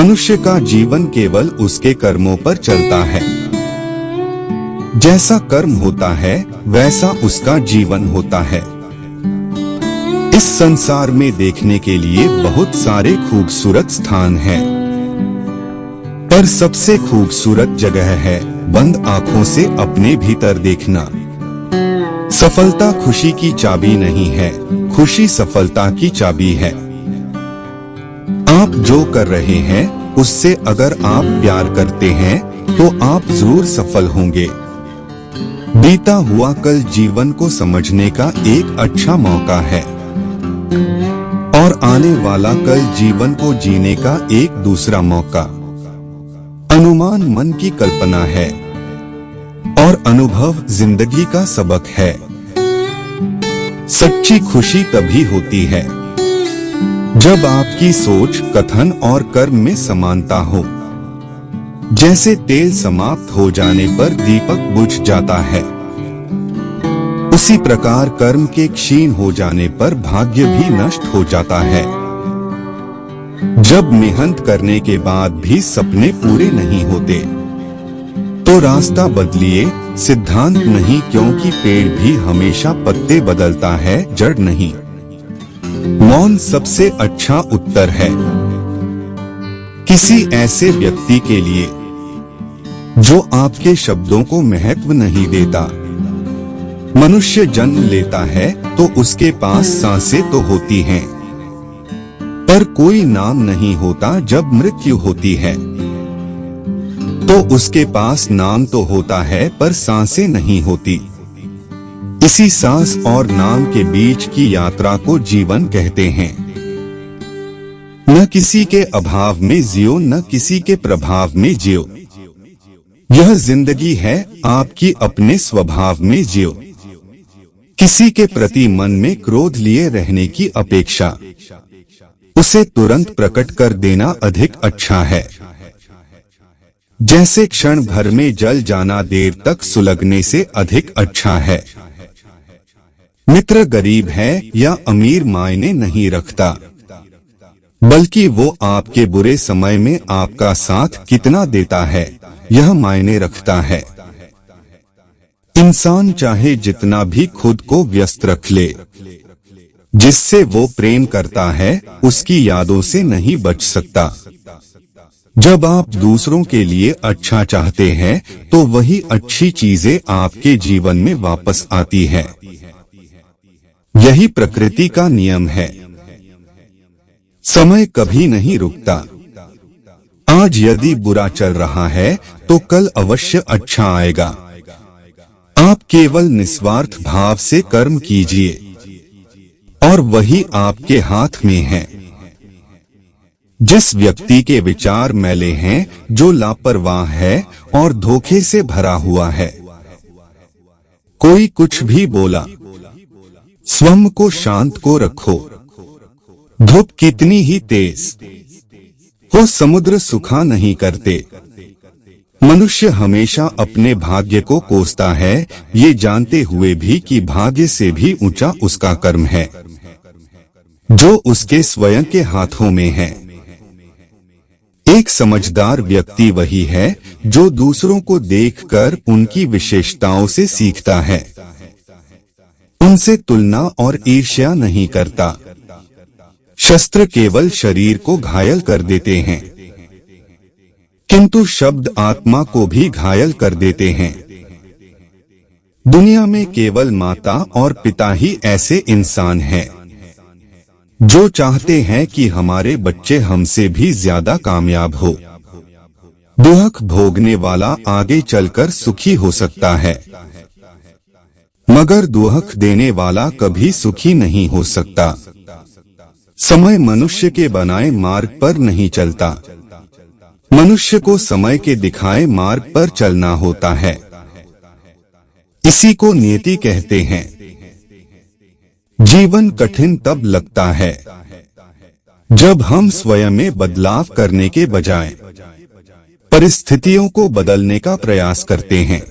मनुष्य का जीवन केवल उसके कर्मों पर चलता है। जैसा कर्म होता है वैसा उसका जीवन होता है। इस संसार में देखने के लिए बहुत सारे खूबसूरत स्थान हैं, पर सबसे खूबसूरत जगह है बंद आंखों से अपने भीतर देखना। सफलता खुशी की चाबी नहीं है, खुशी सफलता की चाबी है। आप जो कर रहे हैं उससे अगर आप प्यार करते हैं तो आप जरूर सफल होंगे। बीता हुआ कल जीवन को समझने का एक अच्छा मौका है और आने वाला कल जीवन को जीने का एक दूसरा मौका। अनुमान मन की कल्पना है और अनुभव जिंदगी का सबक है। सच्ची खुशी तभी होती है जब आपकी सोच, कथन और कर्म में समानता हो। जैसे तेल समाप्त हो जाने पर दीपक बुझ जाता है, उसी प्रकार कर्म के क्षीण हो जाने पर भाग्य भी नष्ट हो जाता है। जब मेहनत करने के बाद भी सपने पूरे नहीं होते तो रास्ता बदलिए, सिद्धांत नहीं, क्योंकि पेड़ भी हमेशा पत्ते बदलता है, जड़ नहीं। मौन सबसे अच्छा उत्तर है किसी ऐसे व्यक्ति के लिए जो आपके शब्दों को महत्व नहीं देता। मनुष्य जन्म लेता है तो उसके पास सांसें तो होती हैं, पर कोई नाम नहीं होता। जब मृत्यु होती है तो उसके पास नाम तो होता है पर सांसें नहीं होती। इसी सांस और नाम के बीच की यात्रा को जीवन कहते हैं। न किसी के अभाव में जियो, न किसी के प्रभाव में जियो। यह जिंदगी है आपकी, अपने स्वभाव में जियो। किसी के प्रति मन में क्रोध लिए रहने की अपेक्षा उसे तुरंत प्रकट कर देना अधिक अच्छा है। जैसे क्षण भर में जल जाना देर तक सुलगने से अधिक अच्छा है। मित्र गरीब है या अमीर मायने नहीं रखता, बल्कि वो आपके बुरे समय में आपका साथ कितना देता है यह मायने रखता है। इंसान चाहे जितना भी खुद को व्यस्त रख ले, जिससे वो प्रेम करता है उसकी यादों से नहीं बच सकता। जब आप दूसरों के लिए अच्छा चाहते हैं तो वही अच्छी चीजें आपके जीवन में वापस आती है। यही प्रकृति का नियम है। समय कभी नहीं रुकता। आज यदि बुरा चल रहा है तो कल अवश्य अच्छा आएगा। आप केवल निस्वार्थ भाव से कर्म कीजिए और वही आपके हाथ में है। जिस व्यक्ति के विचार मैले हैं, जो लापरवाह है और धोखे से भरा हुआ है, कोई कुछ भी बोला, स्वयं को शांत को रखो। धूप कितनी ही तेज हो, समुद्र सुखा नहीं करते। मनुष्य हमेशा अपने भाग्य को कोसता है, ये जानते हुए भी कि भाग्य से भी ऊंचा उसका कर्म है जो उसके स्वयं के हाथों में है। एक समझदार व्यक्ति वही है जो दूसरों को देखकर उनकी विशेषताओं से सीखता है, उनसे तुलना और ईर्ष्या नहीं करता। शस्त्र केवल शरीर को घायल कर देते हैं, किंतु शब्द आत्मा को भी घायल कर देते हैं। दुनिया में केवल माता और पिता ही ऐसे इंसान हैं जो चाहते हैं कि हमारे बच्चे हमसे भी ज्यादा कामयाब हो। दुख भोगने वाला आगे चलकर सुखी हो सकता है, मगर दुख देने वाला कभी सुखी नहीं हो सकता। समय मनुष्य के बनाए मार्ग पर नहीं चलता, मनुष्य को समय के दिखाए मार्ग पर चलना होता है। इसी को नियति कहते हैं। जीवन कठिन तब लगता है जब हम स्वयं में बदलाव करने के बजाय परिस्थितियों को बदलने का प्रयास करते हैं।